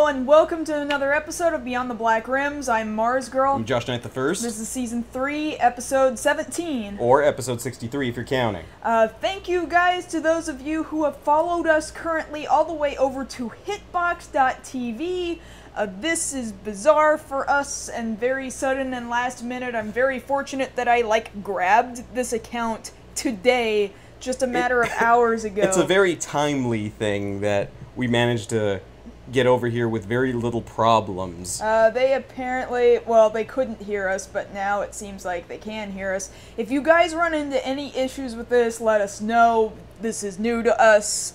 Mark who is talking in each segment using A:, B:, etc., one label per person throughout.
A: and welcome to another episode of Beyond the Black Rims. I'm Mars Girl.
B: I'm Josh Knight the First.
A: This is Season 3, Episode 17.
B: Or Episode 63 if you're counting.
A: Thank you guys to those of you who have followed us currently all the way over to hitbox.tv. This is bizarre for us and very sudden and last minute. I'm very fortunate that I, grabbed this account today, just a matter of hours ago.
B: It's a very timely thing that we managed to get over here with very little problems.
A: They apparently, well, they couldn't hear us, but now it seems like they can hear us. If you guys run into any issues with this, let us know. This is new to us.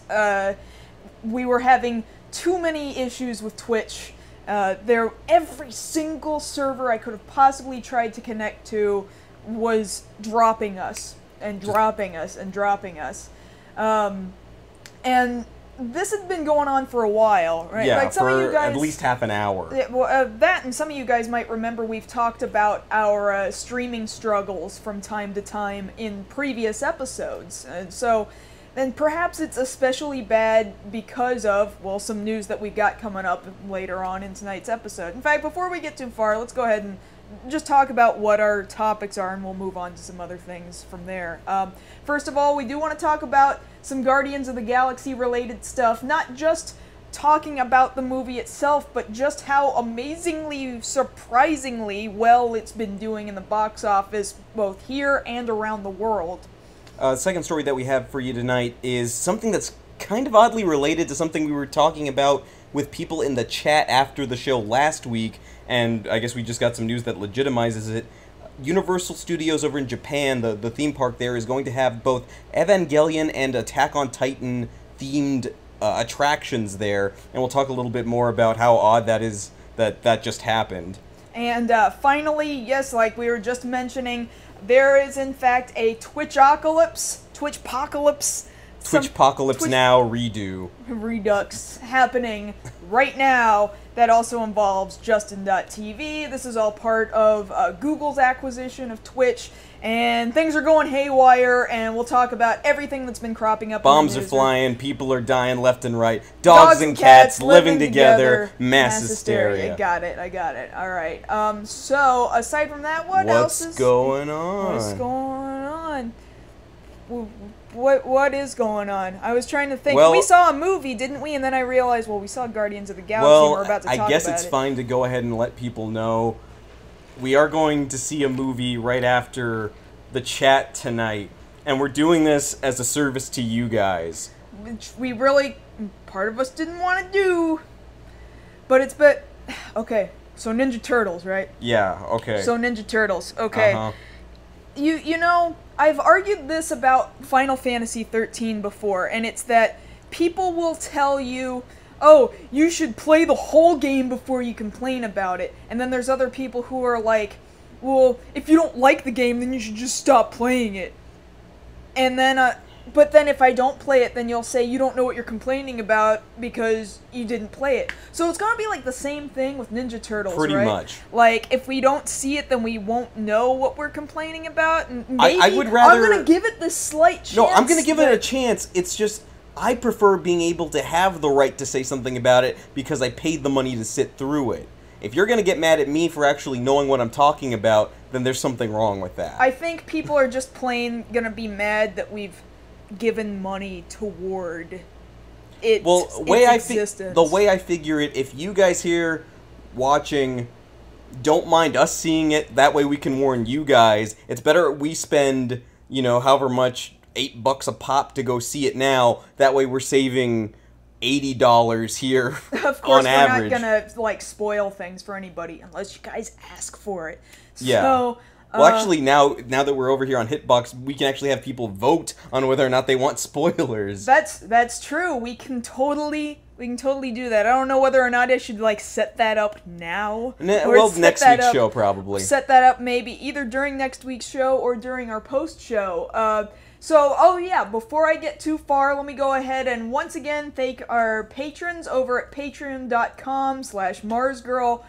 A: We were having too many issues with Twitch. Every single server I could have possibly tried to connect to was dropping us, and dropping us, and dropping us. And this had been going on for a while, right?
B: Yeah,
A: like some
B: for
A: of you guys,
B: at least half an hour.
A: Yeah, well, that and some of you guys might remember we've talked about our streaming struggles from time to time in previous episodes. And so, then perhaps it's especially bad because of, well, some news that we've got coming up later on in tonight's episode. In fact, before we get too far, let's go ahead and just talk about what our topics are, and we'll move on to some other things from there. First of all, we do want to talk about some Guardians of the Galaxy related stuff, not just talking about the movie itself, but just how amazingly, surprisingly well it's been doing in the box office, both here and around the world.
B: The second story that we have for you tonight is something that's kind of oddly related to something we were talking about with people in the chat after the show last week, and I guess we just got some news that legitimizes it. Universal Studios over in Japan, the theme park there, is going to have both Evangelion and Attack on Titan themed attractions there, and we'll talk a little bit more about how odd that is that just happened. And
A: finally, yes, like we were just mentioning, there is in fact a Twitch-apocalypse
B: now redo.
A: Redux happening right now that also involves Justin.tv. This is all part of Google's acquisition of Twitch, and things are going haywire, and we'll talk about everything that's been cropping up.
B: Bombs are flying, people are dying left and right, dogs and cats living together, mass hysteria.
A: I got it. Alright, so aside from that, what's
B: going on?
A: What's going on? What is going on? I was trying to think.
B: Well,
A: we saw a movie, didn't we? And then I realized, well, we saw Guardians of the Galaxy, and we're about to talk about it.
B: I guess it's fine to go ahead and let people know we are going to see a movie right after the chat tonight, and we're doing this as a service to you guys.
A: Which we really, part of us didn't want to do, okay, so Ninja Turtles, right?
B: Yeah, okay.
A: So Ninja Turtles, okay. You know, I've argued this about Final Fantasy XIII before, and it's that people will tell you, oh, you should play the whole game before you complain about it. And then there's other people who are like, well, if you don't like the game, then you should just stop playing it. And then, but then if I don't play it, then you'll say you don't know what you're complaining about because you didn't play it. So it's gonna be like the same thing with Ninja Turtles,
B: Pretty
A: right?
B: much.
A: Like, if we don't see it, then we won't know what we're complaining about. And maybe
B: I would rather...
A: I'm gonna give it this slight chance.
B: No, I'm gonna give it a chance. It's just, I prefer being able to have the right to say something about it because I paid the money to sit through it. If you're gonna get mad at me for actually knowing what I'm talking about, then there's something wrong with that.
A: I think people are just plain gonna be mad that we've given money toward its existence.
B: The way I figure it, if you guys here watching don't mind us seeing it, that way we can warn you guys. It's better we spend, however much, $8 a pop to go see it now. That way we're saving $80 here
A: of course,
B: on average.
A: We're not gonna spoil things for anybody unless you guys ask for it.
B: Yeah.
A: So,
B: well, actually, now that we're over here on Hitbox, we can actually have people vote on whether or not they want spoilers.
A: That's true. We can totally do that. I don't know whether or not I should set that up now.
B: Well, next week's show probably.
A: Set that up maybe either during next week's show or during our post show. So, oh yeah, before I get too far, let me go ahead and once again thank our patrons over at patreon.com/MarsGirl.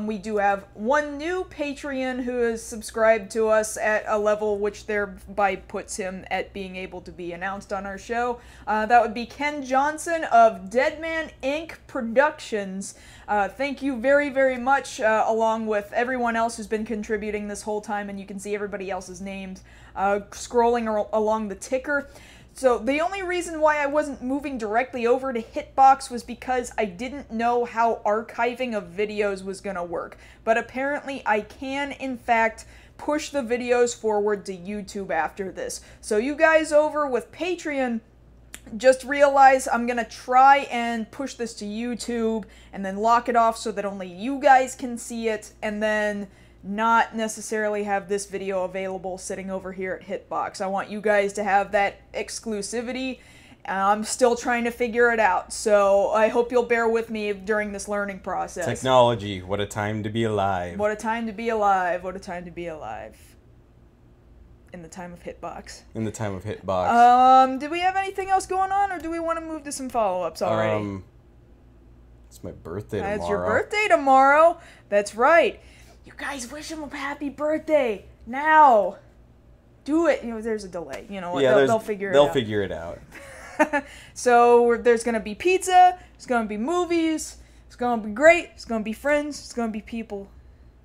A: We do have one new Patreon who is subscribed to us at a level which thereby puts him at being able to be announced on our show. That would be Ken Johnson of Deadman Inc. Productions. Thank you very, very much, along with everyone else who's been contributing this whole time, and you can see everybody else's names scrolling along the ticker. So the only reason why I wasn't moving directly over to Hitbox was because I didn't know how archiving of videos was going to work. But apparently I can, in fact, push the videos forward to YouTube after this. So you guys over with Patreon, just realize I'm going to try and push this to YouTube and then lock it off so that only you guys can see it, and then not necessarily have this video available sitting over here at Hitbox. I want you guys to have that exclusivity. I'm still trying to figure it out, so I hope you'll bear with me during this learning process.
B: Technology, what a time to be alive.
A: What a time to be alive. What a time to be alive. In the time of Hitbox.
B: In the time of Hitbox.
A: Did we have anything else going on, or do we want to move to some follow-ups already?
B: It's my birthday tomorrow.
A: It's your birthday tomorrow. That's right. You guys wish him a happy birthday now. Do it. You know, there's a delay. You know what?
B: Yeah,
A: they'll figure it out.
B: They'll figure it out.
A: So there's gonna be pizza. There's gonna be movies. It's gonna be great. It's gonna be friends. It's gonna be people.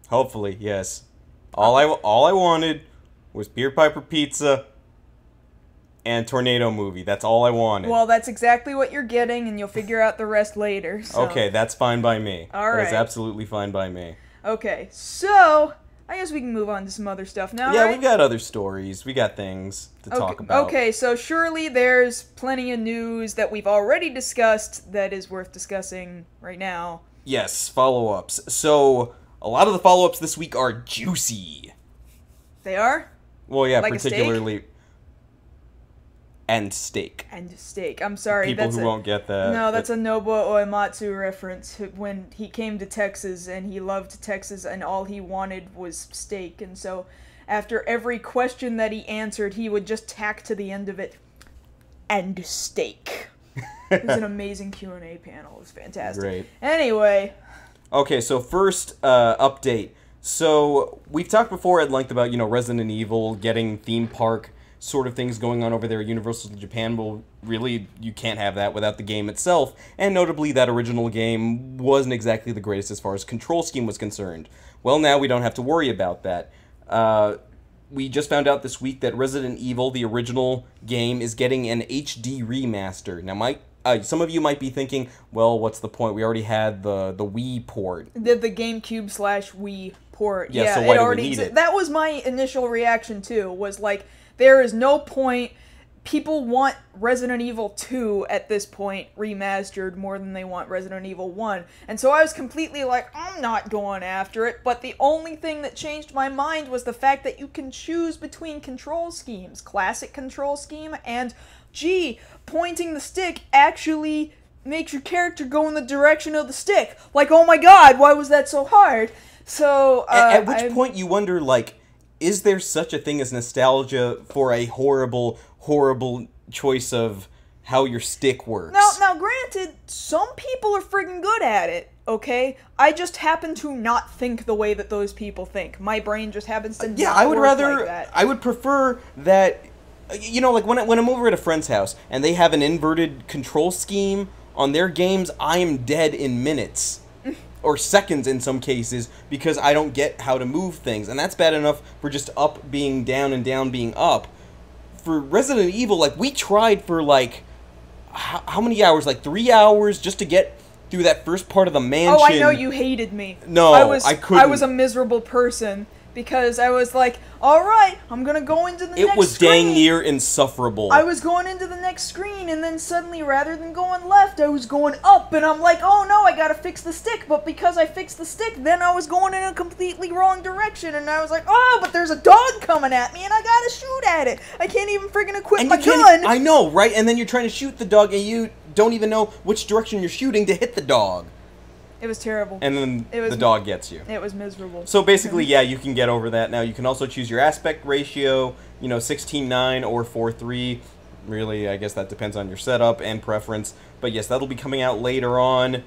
B: Hopefully, yes. All I wanted was Beer Piper Pizza and Tornado Movie. That's all I wanted.
A: Well, that's exactly what you're getting, and you'll figure out the rest later. So.
B: Okay, that's fine by me.
A: All right.
B: That is absolutely fine by me.
A: Okay, so I guess we can move on to some other stuff now,
B: Yeah,
A: right?
B: we've got other stories. We got things to talk about.
A: Okay, so surely there's plenty of news that we've already discussed that is worth discussing right now.
B: Yes, follow-ups. So, a lot of the follow-ups this week are juicy.
A: They are?
B: Well, yeah,
A: Like
B: particularly... And steak.
A: And steak. I'm sorry.
B: People who won't get that.
A: No, that's a Nobuo Uematsu reference. When he came to Texas, and he loved Texas, and all he wanted was steak. And so, after every question that he answered, he would just tack to the end of it, and steak. It was an amazing Q&A panel. It was fantastic.
B: Great.
A: Anyway.
B: Okay, so first update. So, we've talked before at length about, Resident Evil getting theme park sort of things going on over there at Universal Japan. Well, really, you can't have that without the game itself, and notably that original game wasn't exactly the greatest as far as control scheme was concerned. Well, now we don't have to worry about that. We just found out this week that Resident Evil, the original game, is getting an HD remaster. Now, some of you might be thinking, well, what's the point? We already had the Wii port.
A: The GameCube/Wii port.
B: Yeah, so why do we need it?
A: That was my initial reaction, too, was like, there is no point. People want Resident Evil 2 at this point remastered more than they want Resident Evil 1. And so I was completely like, I'm not going after it. But the only thing that changed my mind was the fact that you can choose between control schemes. Classic control scheme and, gee, pointing the stick actually makes your character go in the direction of the stick. Like, oh my god, why was that so hard? So,
B: at which point you wonder, like, is there such a thing as nostalgia for a horrible, horrible choice of how your stick works?
A: Now, granted, some people are friggin' good at it, okay? I just happen to not think the way that those people think. My brain just happens to not work like that.
B: I would prefer that, like when I'm over at a friend's house and they have an inverted control scheme on their games, I am dead in minutes. Or seconds in some cases, because I don't get how to move things. And that's bad enough for just up being down and down being up. For Resident Evil, like, we tried for, like, how many hours? Like, 3 hours just to get through that first part of the mansion.
A: Oh, I know you hated me.
B: No, I couldn't.
A: I was a miserable person. Because I was like, alright, I'm gonna go into the next screen.
B: It was dang near insufferable.
A: I was going into the next screen, and then suddenly, rather than going left, I was going up, and I'm like, oh no, I gotta fix the stick. But because I fixed the stick, then I was going in a completely wrong direction, and I was like, oh, but there's a dog coming at me, and I gotta shoot at it. I can't even friggin' equip my gun.
B: I know, right? And then you're trying to shoot the dog, and you don't even know which direction you're shooting to hit the dog.
A: It was terrible.
B: And then
A: It was-
B: the dog gets you.
A: It was miserable.
B: So basically, yeah, you can get over that now. You can also choose your aspect ratio, 16:9 or 4:3. Really, I guess that depends on your setup and preference. But yes, that'll be coming out later on.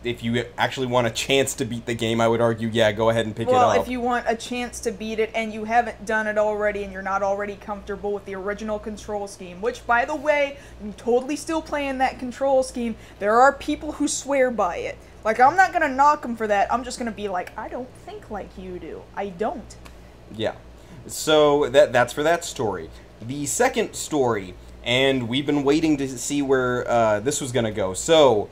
B: If you actually want a chance to beat the game, I would argue, yeah, go ahead and pick it up.
A: Well, if you want a chance to beat it and you haven't done it already and you're not already comfortable with the original control scheme, which, by the way, I'm totally still playing that control scheme. There are people who swear by it. Like, I'm not gonna knock them for that. I'm just gonna be like, I don't think like you do. I don't.
B: Yeah. So that's for that story. The second story, and we've been waiting to see where this was gonna go. So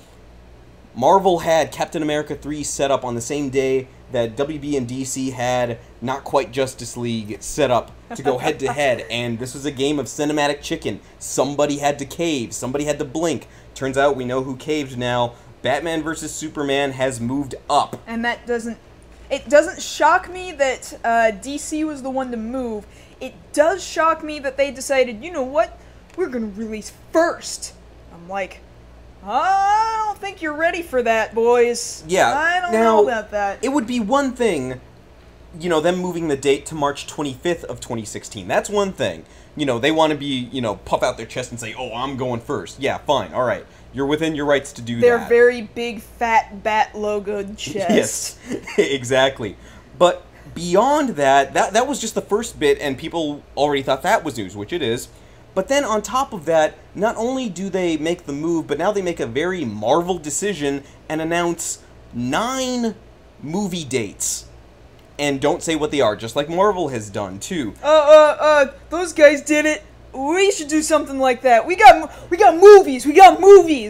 B: Marvel had Captain America 3 set up on the same day that WB and DC had Not Quite Justice League set up to go head-to-head, and this was a game of cinematic chicken. Somebody had to cave, somebody had to blink. Turns out we know who caved now. Batman vs. Superman has moved up.
A: And that doesn't... It doesn't shock me that DC was the one to move. It does shock me that they decided, you know what? We're gonna release first. I'm like... I don't think you're ready for that, boys.
B: Yeah.
A: I don't
B: now,
A: know about that.
B: It would be one thing, them moving the date to March 25th of 2016. That's one thing. They want to be, puff out their chest and say, oh, I'm going first. Yeah, fine, all right. You're within your rights to do
A: Their
B: that.
A: very big, fat, bat-logoed chest.
B: Yes, exactly. But beyond that was just the first bit, and people already thought that was news, which it is. But then on top of that, not only do they make the move, but now they make a very Marvel decision and announce 9 movie dates. And don't say what they are, just like Marvel has done, too.
A: Those guys did it. We should do something like that. We got movies.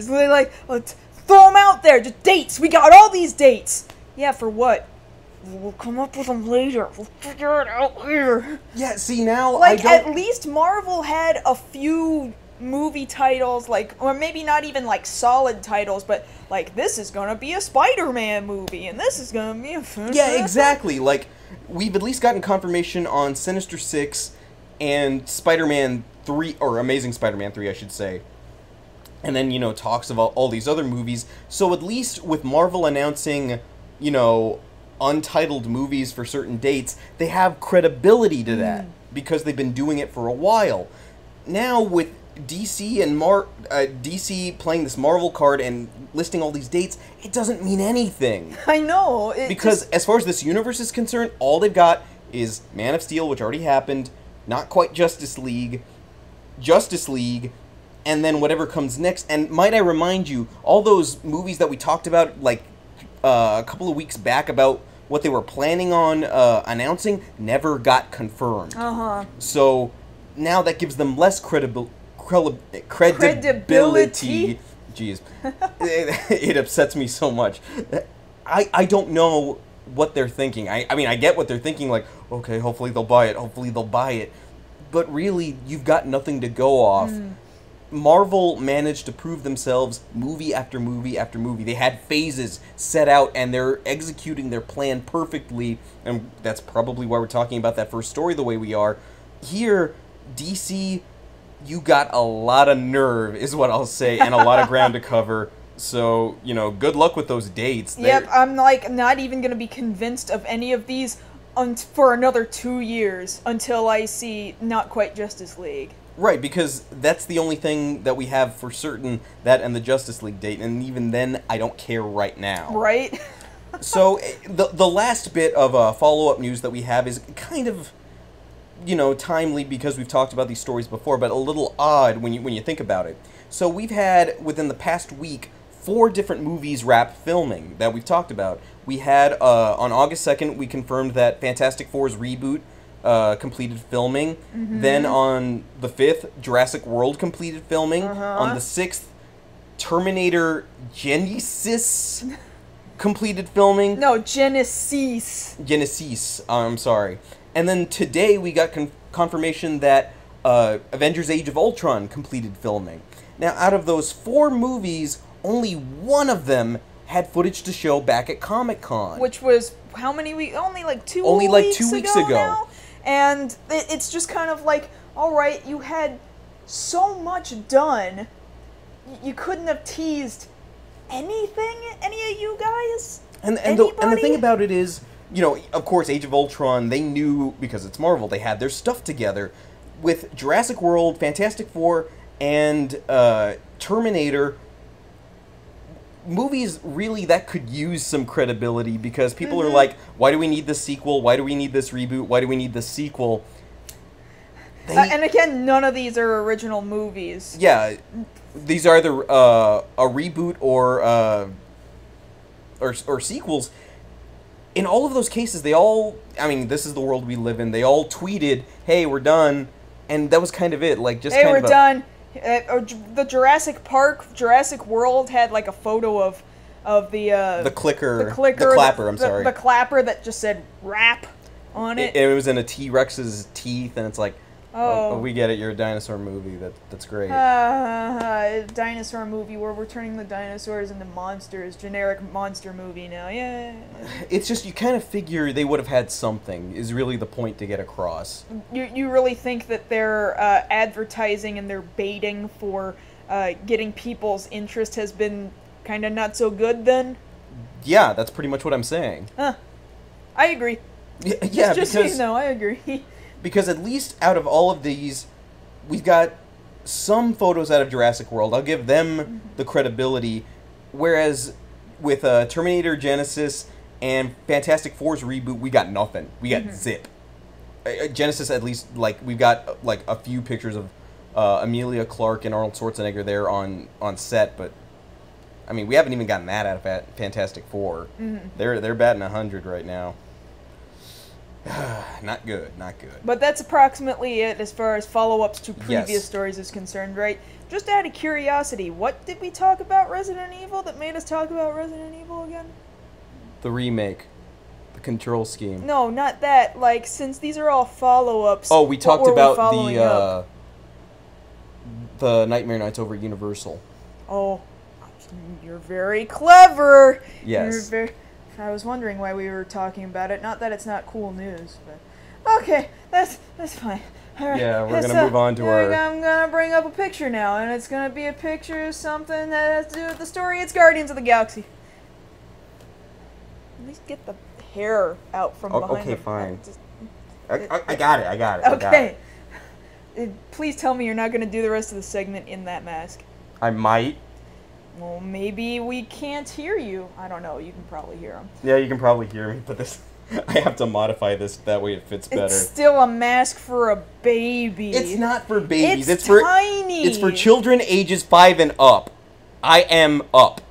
A: They're like, let's throw them out there. Just dates. We got all these dates. Yeah, for what? We'll come up with them later. We'll figure it out later.
B: Yeah, see, now
A: Like, at least Marvel had a few movie titles, or maybe not even, solid titles, but, this is gonna be a Spider-Man movie, and this is gonna be a...
B: Yeah, exactly. We've at least gotten confirmation on Sinister Six and Spider-Man 3, or Amazing Spider-Man 3, I should say. And then, talks of all these other movies. So at least with Marvel announcing, untitled movies for certain dates, they have credibility to that because they've been doing it for a while. Now with DC and DC playing this Marvel card and listing all these dates, it doesn't mean anything.
A: I know.
B: Because as far as this universe is concerned, all they've got is Man of Steel, which already happened, Not Quite Justice League, and then whatever comes next. And might I remind you, all those movies that we talked about a couple of weeks back about what they were planning on announcing never got confirmed. So now that gives them less credibility. Jeez. It upsets me so much. I don't know what they're thinking. I mean, I get what they're thinking, okay, hopefully they'll buy it. But really, you've got nothing to go off. Marvel managed to prove themselves movie after movie after movie. They had phases set out, and they're executing their plan perfectly, and that's probably why we're talking about that first story the way we are. Here, DC, you got a lot of nerve, is what I'll say, and a lot of ground to cover. So, good luck with those dates.
A: Yep, I'm, not even going to be convinced of any of these for another 2 years until I see Not Quite Justice League.
B: Right, because that's the only thing that we have for certain, that and the Justice League date, and even then, I don't care right now.
A: Right?
B: So, the last bit of follow-up news that we have is kind of, timely because we've talked about these stories before, but a little odd when you think about it. So, we've had, within the past week, 4 different movies wrap filming that we've talked about. We had, on August 2nd, we confirmed that Fantastic Four's reboot completed filming. Then on the 5th, Jurassic World completed filming. On the 6th, Terminator Genesis completed filming.
A: No, Genesis.
B: I'm sorry. And then today we got confirmation that Avengers Age of Ultron completed filming. Now, out of those 4 movies, only one of them had footage to show back at Comic-Con.
A: Which was how many weeks? Only 2
B: Only
A: weeks
B: 2 weeks ago.
A: Now? And it's just kind of alright, you had so much done, you couldn't have teased anything? Any of you guys?
B: And the thing about it is, you know, of course, Age of Ultron, they knew, because it's Marvel, they had their stuff together. With Jurassic World, Fantastic Four, and Terminator, movies really that could use some credibility, because people are like, why do we need this sequel? Why do we need this reboot? Why do we need this sequel?
A: And again, none of these are original movies.
B: Yeah, these are either a reboot or sequels. In all of those cases, they all, I mean, this is the world we live in. They all tweeted, "Hey, we're done," and that was kind of it. Like, just
A: hey,
B: kind
A: we're
B: of
A: done. The Jurassic World had like a photo of the clapper.
B: I'm sorry,
A: the clapper that just said "rap" on it.
B: It was in a T-Rex's teeth, and it's like, oh, we get it. You're a dinosaur movie. That's great.
A: Dinosaur movie where we're turning the dinosaurs into monsters. Generic monster movie now. Yeah.
B: It's just, you kind of figure they would have had something, is really the point to get across.
A: You really think that their advertising and their baiting for getting people's interest has been kind of not so good then?
B: Yeah, that's pretty much what I'm saying.
A: I agree.
B: Yeah,
A: just so you know, I agree.
B: Because at least out of all of these, we've got some photos out of Jurassic World. I'll give them the credibility. Whereas with Terminator Genesis and Fantastic Four's reboot, we got nothing. We got zip. Genesis, at least, like, we've got like a few pictures of Emilia Clarke and Arnold Schwarzenegger there on set, but I mean, we haven't even gotten that out of Fantastic Four. They're batting 100 right now. Not good.
A: But that's approximately it as far as follow-ups to previous stories is concerned, right? Just out of curiosity, what did we talk about Resident Evil that made us talk about Resident Evil again?
B: The remake. The control scheme.
A: No, not that. Like, since these are all follow-ups...
B: Oh, we talked about the Nightmare Nights over Universal.
A: Oh, you're very clever!
B: Yes.
A: I was wondering why we were talking about it. Not that it's not cool news, but okay, that's fine. All right.
B: Yeah, we're gonna move on to our.
A: I'm gonna bring up a picture now, and it's gonna be a picture of something that has to do with the story. It's Guardians of the Galaxy. At least get the hair out from behind.
B: Okay, fine. I got it.
A: Okay. Please tell me you're not gonna do the rest of the segment in that mask.
B: I might.
A: Well, maybe we can't hear you. I don't know. You can probably hear him.
B: Yeah, you can probably hear me, but this... I have to modify this, that way it fits better.
A: It's still a mask for a baby.
B: It's not for babies.
A: It's tiny.
B: It's for children ages 5 and up. I am up.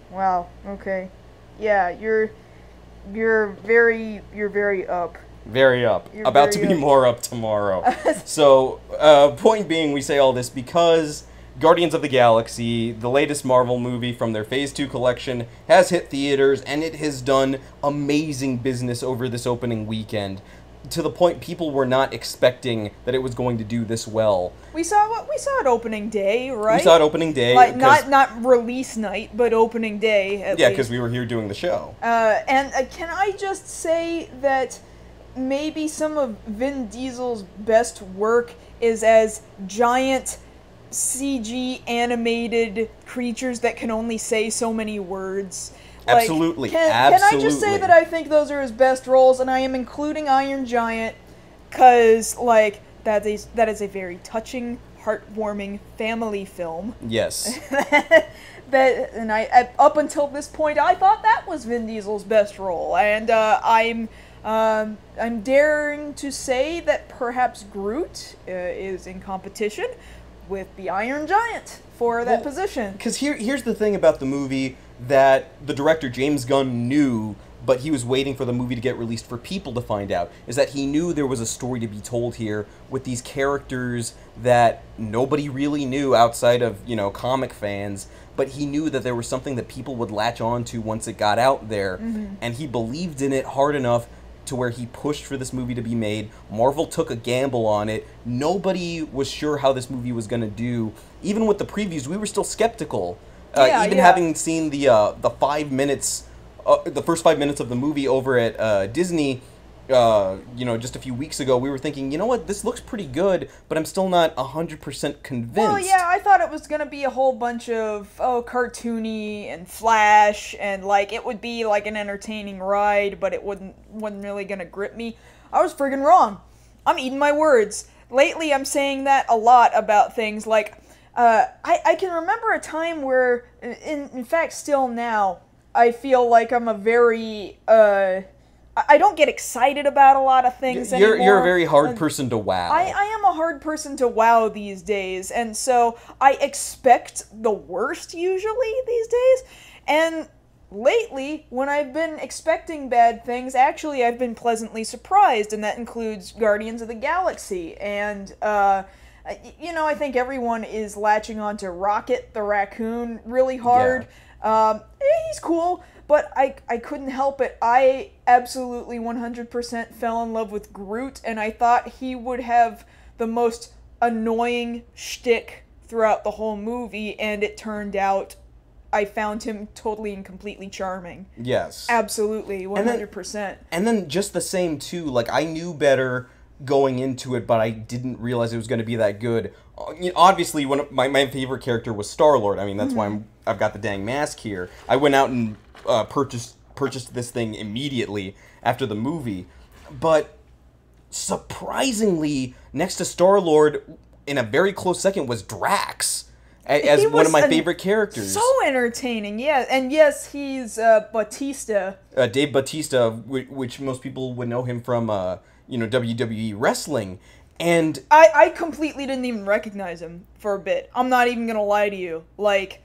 A: Wow, okay. Yeah, you're very up.
B: Very up.
A: You're
B: about
A: very
B: to be
A: up.
B: more up tomorrow. So, point being, we say all this because... Guardians of the Galaxy, the latest Marvel movie from their Phase 2 collection, has hit theaters, and it has done amazing business over this opening weekend. To the point people were not expecting that it was going to do this well.
A: We saw it opening day, right?
B: We saw it opening day.
A: Like, not release night, but opening day, at
B: least. Because we were here doing the show.
A: And can I just say that maybe some of Vin Diesel's best work is as giant... CG animated creatures that can only say so many words. Like,
B: Absolutely.
A: Can I just say that I think those are his best roles, and I am including Iron Giant, because, like, that is a very touching, heartwarming family film.
B: Yes.
A: And up until this point, I thought that was Vin Diesel's best role, and I'm daring to say that perhaps Groot is in competition with the Iron Giant for that position.
B: Because here's the thing about the movie that the director, James Gunn, knew, but he was waiting for the movie to get released for people to find out, is that he knew there was a story to be told here with these characters that nobody really knew outside of, you know, comic fans, but he knew that there was something that people would latch on to once it got out there, and he believed in it hard enough to where he pushed for this movie to be made. Marvel took a gamble on it. Nobody was sure how this movie was going to do. Even with the previews, we were still skeptical. Having seen the 5 minutes, the first 5 minutes of the movie over at Disney, just a few weeks ago, we were thinking, you know what, this looks pretty good, but I'm still not 100% convinced.
A: Well, yeah, I thought it was gonna be a whole bunch of, cartoony and flash, and, like, it would be, like, an entertaining ride, but it wasn't really gonna grip me. I was friggin' wrong. I'm eating my words. Lately, I'm saying that a lot about things, like, I can remember a time where, in fact, still now, I feel like I'm a very, I don't get excited about a lot of things anymore.
B: You're a very hard person to wow.
A: I am a hard person to wow these days, and so I expect the worst usually these days. And lately, when I've been expecting bad things, actually I've been pleasantly surprised, and that includes Guardians of the Galaxy. And, I think everyone is latching onto Rocket the Raccoon really hard. Yeah. He's cool. But I couldn't help it. I absolutely 100% fell in love with Groot, and I thought he would have the most annoying shtick throughout the whole movie, and it turned out I found him totally and completely charming.
B: Yes.
A: Absolutely, 100%.
B: And then just the same, too. Like, I knew better going into it, but I didn't realize it was going to be that good. Obviously, one of my favorite character was Star-Lord. I mean, that's why I've got the dang mask here. I went out and purchased this thing immediately after the movie, but surprisingly, next to Star-Lord, in a very close second, was Drax as one of my favorite characters.
A: So entertaining, yeah, and yes, he's Batista.
B: Dave Batista, which most people would know him from, WWE wrestling, and
A: I completely didn't even recognize him for a bit. I'm not even gonna lie to you, like.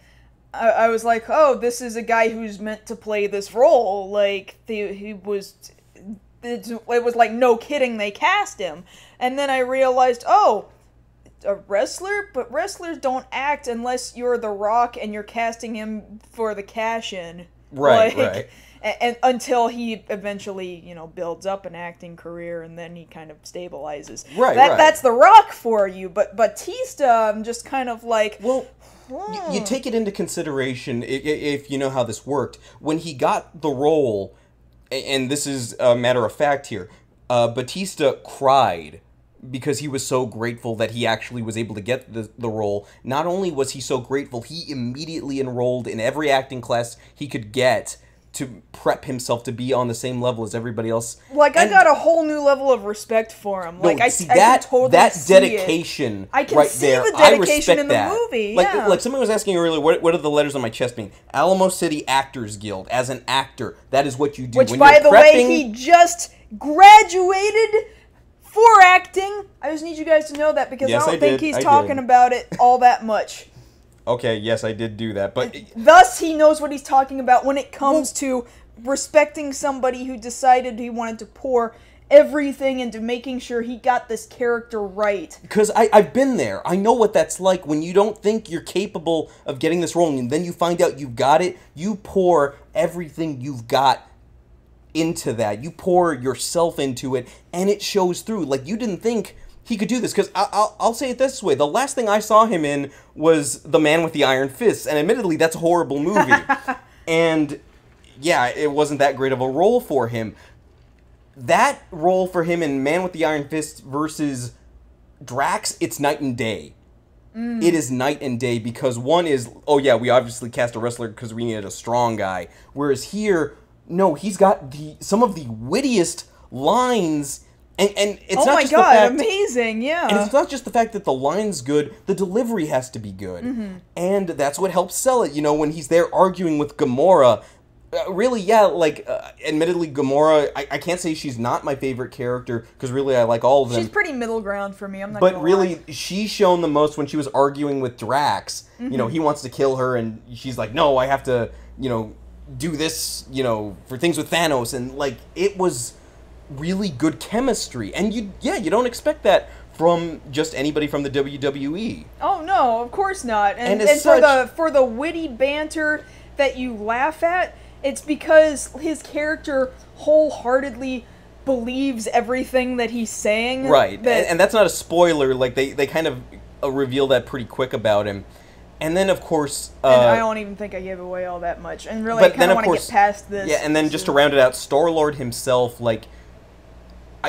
A: I was like, oh, this is a guy who's meant to play this role. Like, it was like, no kidding, they cast him. And then I realized, oh, a wrestler? But wrestlers don't act unless you're The Rock and you're casting him for the cash-in.
B: Right, right.
A: And until he eventually, builds up an acting career, and then he kind of stabilizes.
B: Right,
A: That's The Rock for you. But Batista, I'm just kind of like...
B: Well... You take it into consideration, if you know how this worked. When he got the role, and this is a matter of fact here, Batista cried because he was so grateful that he actually was able to get the role. Not only was he so grateful, he immediately enrolled in every acting class he could get to prep himself to be on the same level as everybody else.
A: Like, I got a whole new level of respect for him. Like, I can totally
B: that
A: see
B: dedication
A: it. I can
B: right
A: see
B: there,
A: the dedication in the movie, yeah.
B: Like someone was asking earlier, what do the letters on my chest mean? Alamo City Actors Guild. As an actor, that is what you do.
A: Which,
B: when
A: by the way, he just graduated for acting. I just need you guys to know that, because I don't think he's talking about it all that much.
B: Okay, yes, I did do that, but...
A: Thus, he knows what he's talking about when it comes to respecting somebody who decided he wanted to pour everything into making sure he got this character right.
B: Because I've been there. I know what that's like when you don't think you're capable of getting this role, and then you find out you've got it. You pour everything you've got into that. You pour yourself into it, and it shows through. Like, you didn't think... he could do this, because I'll say it this way. The last thing I saw him in was The Man with the Iron Fist, and admittedly, that's a horrible movie. And, yeah, it wasn't that great of a role for him. That role for him in Man with the Iron Fist versus Drax, it's night and day. It is night and day, because one is, oh yeah, we obviously cast a wrestler because we needed a strong guy. Whereas here, no, he's got some of the wittiest lines. And it's not just the fact,
A: amazing, yeah.
B: And it's not just the fact that the line's good, the delivery has to be good. And that's what helps sell it. When he's there arguing with Gamora, really, yeah, like, admittedly, Gamora, I can't say she's not my favorite character, because really I like all of them.
A: She's pretty middle ground for me, I'm not gonna lie.
B: But really, she's shown the most when she was arguing with Drax. He wants to kill her, and she's like, no, I have to, do this, for things with Thanos. And, like, it was... really good chemistry, and you don't expect that from just anybody from the WWE.
A: Oh no, of course not. And for the witty banter that you laugh at, it's because his character wholeheartedly believes everything that he's saying.
B: Right, and that's not a spoiler. Like, they kind of reveal that pretty quick about him. And then, of course...
A: and I don't even think I gave away all that much. And really, I kind of want to get past this.
B: Yeah, and then just to round it out, Star-Lord himself, like...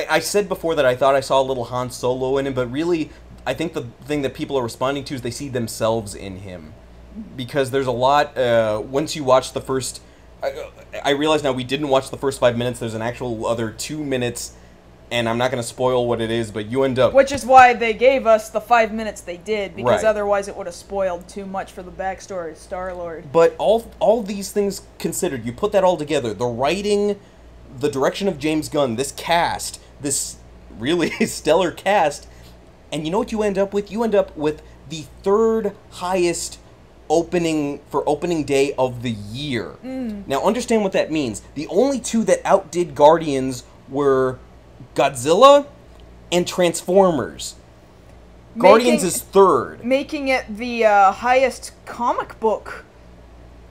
B: I said before that I thought I saw a little Han Solo in him, but really, I think the thing that people are responding to is they see themselves in him. Because there's a lot, once you watch the first... I realize now we didn't watch the first 5 minutes, there's an actual other 2 minutes, and I'm not going to spoil what it is, but you end up...
A: Which is why they gave us the 5 minutes they did, because
B: Right.
A: otherwise it would have spoiled too much for the backstory of Star-Lord.
B: But all these things considered, you put that all together, the writing, the direction of James Gunn, this cast, this really stellar cast, and you know what you end up with? You end up with the third highest opening day of the year. Now understand what that means. The only two that outdid Guardians were Godzilla and Transformers. Guardians is third.
A: Making it the highest comic book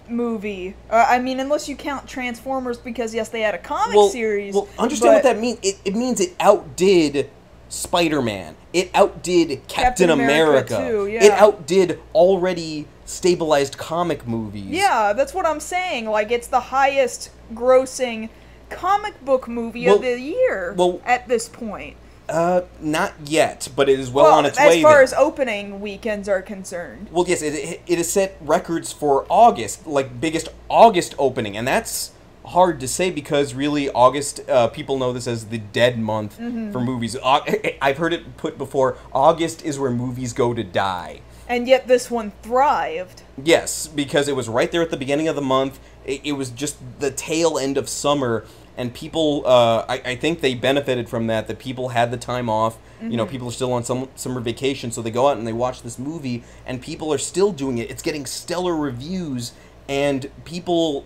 A: movie. I mean, unless you count Transformers, because yes, they had a comic series.
B: Well, understand what that means. It means it outdid Spider-Man. It outdid Captain America.
A: Too, yeah.
B: It outdid already stabilized comic movies.
A: Yeah, that's what I'm saying. Like, it's the highest grossing comic book movie of the year at this point.
B: Not yet, but it is well on its way.
A: As far as opening weekends are concerned.
B: Well, yes, it has set records for August, like biggest August opening, and that's hard to say because really August, people know this as the dead month for movies. I've heard it put before, August is where movies go to die.
A: And yet this one thrived.
B: Yes, because it was right there at the beginning of the month. It was just the tail end of summer, and people, I think they benefited from that, that people had the time off. You know, people are still on summer vacation, so they go out and they watch this movie, and people are still doing it. It's getting stellar reviews, and people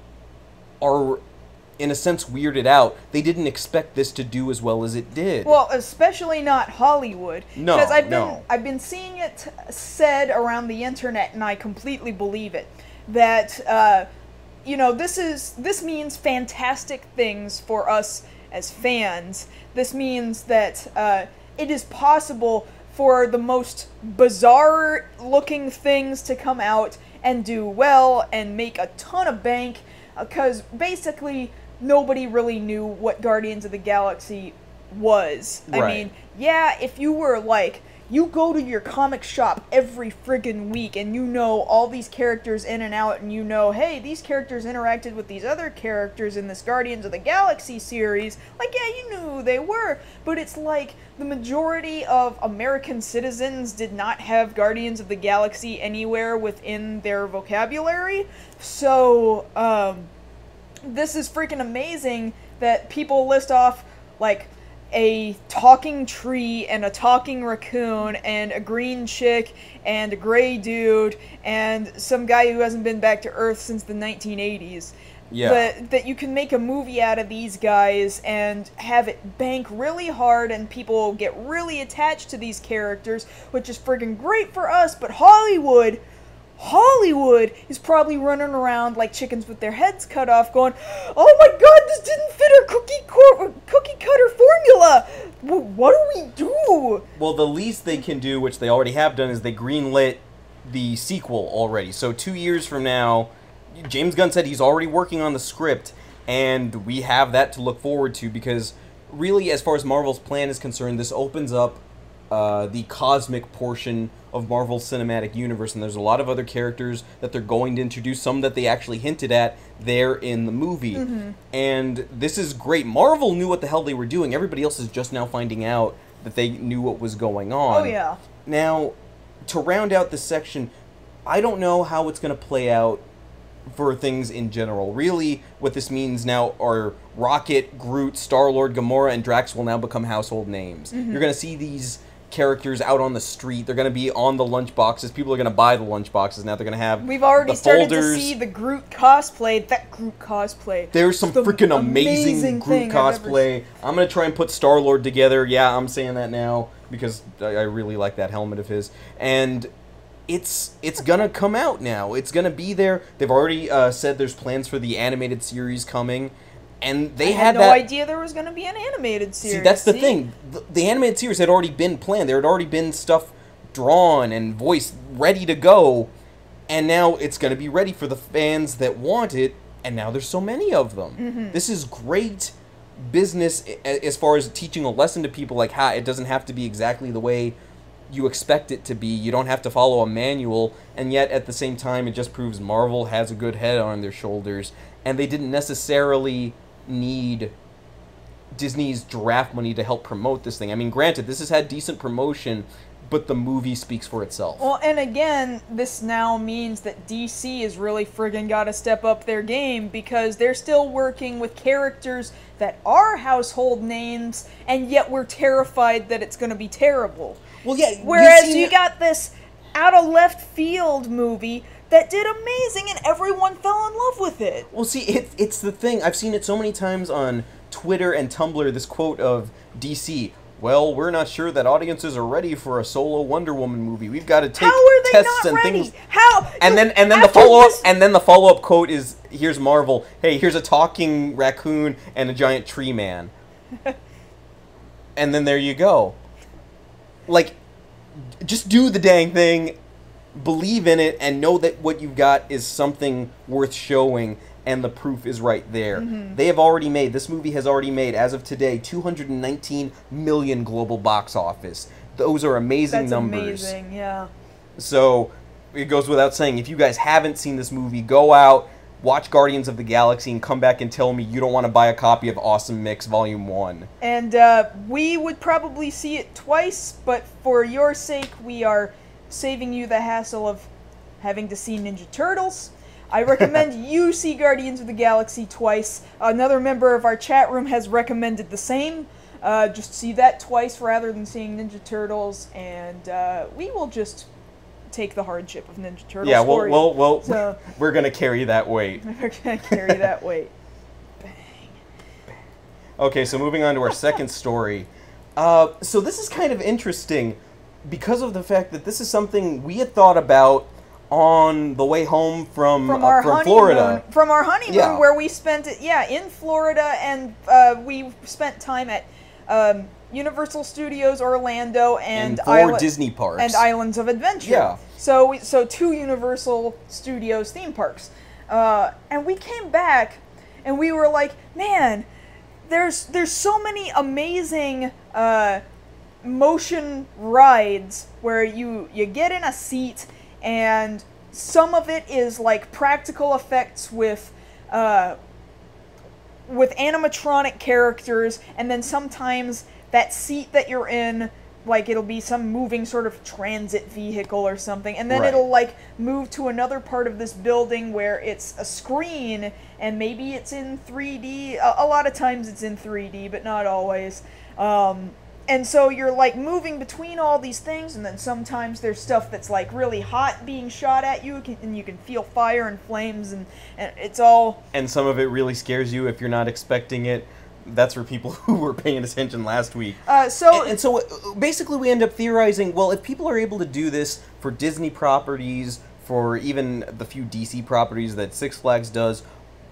B: are, in a sense, weirded out. They didn't expect this to do as well as it did.
A: Well, especially not Hollywood.
B: No,
A: because I've been seeing it said around the internet, and I completely believe it, that you know, this means fantastic things for us as fans. This means that it is possible for the most bizarre looking things to come out and do well and make a ton of bank, because basically nobody really knew what Guardians of the Galaxy was.
B: Right.
A: I mean, yeah, if you were like, you go to your comic shop every friggin' week and you know all these characters in and out, and you know, hey, these characters interacted with these other characters in this Guardians of the Galaxy series, like, yeah, you knew who they were, but it's like the majority of American citizens did not have Guardians of the Galaxy anywhere within their vocabulary, so, this is freaking amazing that people list off, like, a talking tree and a talking raccoon and a green chick and a gray dude and some guy who hasn't been back to Earth since the 1980s.
B: Yeah.
A: That you can make a movie out of these guys and have it bank really hard and people get really attached to these characters, which is friggin' great for us, but Hollywood is probably running around like chickens with their heads cut off going, oh my god, this didn't fit our cookie cutter formula! What do we do?
B: Well, the least they can do, which they already have done, is they greenlit the sequel already. So 2 years from now, James Gunn said he's already working on the script, and we have that to look forward to, because really, as far as Marvel's plan is concerned, this opens up the cosmic portion of Marvel's cinematic universe, and there's a lot of other characters that they're going to introduce, some that they actually hinted at there in the movie. And this is great. Marvel knew what the hell they were doing. Everybody else is just now finding out that they knew what was going on.
A: Oh, yeah.
B: Now, to round out this section, I don't know how it's going to play out for things in general. Really, what this means now are Rocket, Groot, Star-Lord, Gamora, and Drax will now become household names. You're going to see these characters out on the street. They're going to be on the lunch boxes. People are going to buy the lunch boxes now. They're going to have
A: We've already
B: the
A: started
B: folders.
A: to see the Groot cosplay. That Groot cosplay.
B: There's some
A: the
B: freaking amazing Groot cosplay. I'm going to try and put Star-Lord together. Yeah, I'm saying that now because I really like that helmet of his. And it's going to come out now. It's going to be there. They've already said there's plans for the animated series coming. And they
A: had no
B: that
A: idea there was going to be an animated series.
B: See, that's the thing. The animated series had already been planned. There had already been stuff drawn and voiced, ready to go. And now it's going to be ready for the fans that want it. And now there's so many of them. This is great. business as far as teaching a lesson to people, like, it doesn't have to be exactly the way you expect it to be. You don't have to follow a manual, and yet at the same time it just proves Marvel has a good head on their shoulders, and they didn't necessarily need Disney's draft money to help promote this thing. I mean, granted, this has had decent promotion, but the movie speaks for itself.
A: Well, and again, this now means that DC has really friggin' got to step up their game, because they're still working with characters that are household names, and yet we're terrified that it's going to be terrible.
B: Well, yeah.
A: Whereas you got this out of left field movie that did amazing, and everyone fell in love with it.
B: Well, see, it's the thing. I've seen it so many times on Twitter and Tumblr, this quote of DC. Well, we're not sure that audiences are ready for a solo Wonder Woman movie. We've got to take tests and
A: ready?
B: things.
A: How?
B: And then the follow up quote is, here's Marvel. Hey, here's a talking raccoon and a giant tree man. And then there you go. Like, just do the dang thing, believe in it, and know that what you've got is something worth showing. And the proof is right there. Mm-hmm. This movie has already made, as of today, $219 million global box office. Those are amazing numbers.
A: That's amazing, yeah.
B: So, it goes without saying, if you guys haven't seen this movie, go out, watch Guardians of the Galaxy, and come back and tell me you don't want to buy a copy of Awesome Mix Volume 1.
A: And we would probably see it twice, but for your sake, we are saving you the hassle of having to see Ninja Turtles. I recommend you see Guardians of the Galaxy twice. Another member of our chat room has recommended the same. Just see that twice rather than seeing Ninja Turtles, and we will just take the hardship of Ninja Turtles for you.
B: Well, so, we're going to carry that weight.
A: We're going to carry that weight. Bang.
B: Okay, so moving on to our second story. So this is kind of interesting because of the fact that this is something we had thought about on the way home from Florida.
A: From our honeymoon, where we spent it, in Florida, and we spent time at Universal Studios Orlando and
B: Disney parks
A: and Islands of Adventure.
B: Yeah.
A: So 2 Universal Studios theme parks, and we came back, and we were like, man, there's so many amazing motion rides where you get in a seat. And some of it is like practical effects with animatronic characters, and then sometimes that seat that you're in, like, it'll be some moving sort of transit vehicle or something, and then it'll like move to another part of this building where it's a screen, and maybe it's in 3D. A lot of times it's in 3D, but not always. And so you're like moving between all these things, and then sometimes there's stuff that's like really hot being shot at you, and you can feel fire and flames, and it's all...
B: And some of it really scares you if you're not expecting it. That's for people who were paying attention last week. So basically we end up theorizing, well, if people are able to do this for Disney properties, for even the few DC properties that Six Flags does,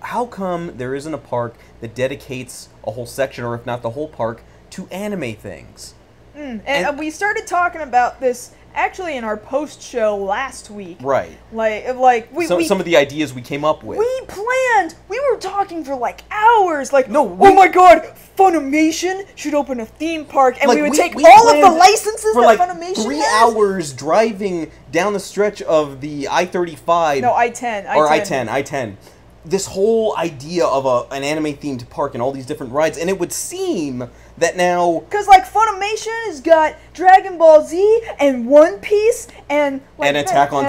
B: how come there isn't a park that dedicates a whole section, or if not the whole park, to anime things?
A: And we started talking about this actually in our post-show last week.
B: Right.
A: Some
B: of the ideas we came up with.
A: We were talking for like hours, oh my god, Funimation should open a theme park, and we would take all of the licenses that Funimation has.
B: 3 hours driving down the stretch of the I-35.
A: No, I-10.
B: I-10. This whole idea of an anime-themed park and all these different rides, and it would seem that now...
A: Because, Funimation has got Dragon Ball Z and One Piece and...
B: Attack on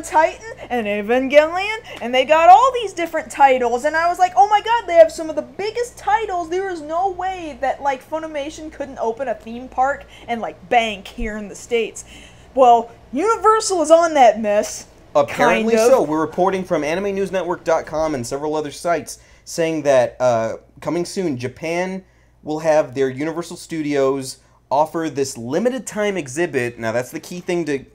A: Titan and Evangelion, and they got all these different titles, and I was like, oh my god, they have some of the biggest titles. There is no way that, Funimation couldn't open a theme park and, bank here in the States. Well, Universal is on that mess.
B: Apparently so. We're reporting from AnimeNewsNetwork.com and several other sites saying that coming soon, Japan will have their Universal Studios offer this limited time exhibit. Now that's the key thing to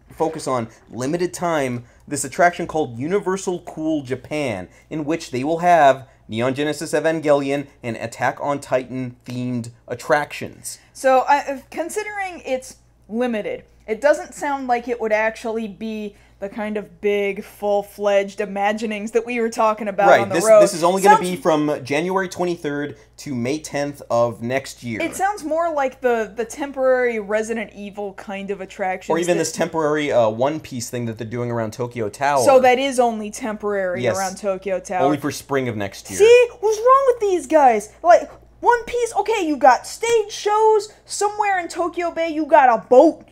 B: focus on. Limited time. This attraction called Universal Cool Japan, in which they will have Neon Genesis Evangelion and Attack on Titan themed attractions.
A: So considering it's limited, It doesn't sound like it would actually be the kind of big, full-fledged imaginings that we were talking about on the road.
B: This is only going to be from January 23rd to May 10th of next year.
A: It sounds more like the temporary Resident Evil kind of attraction.
B: Or even this temporary One Piece thing that they're doing around Tokyo Tower.
A: So that is only temporary around Tokyo Tower.
B: Only for spring of next year.
A: See? What's wrong with these guys? Like, One Piece, okay, you got stage shows. Somewhere in Tokyo Bay, you got a boat.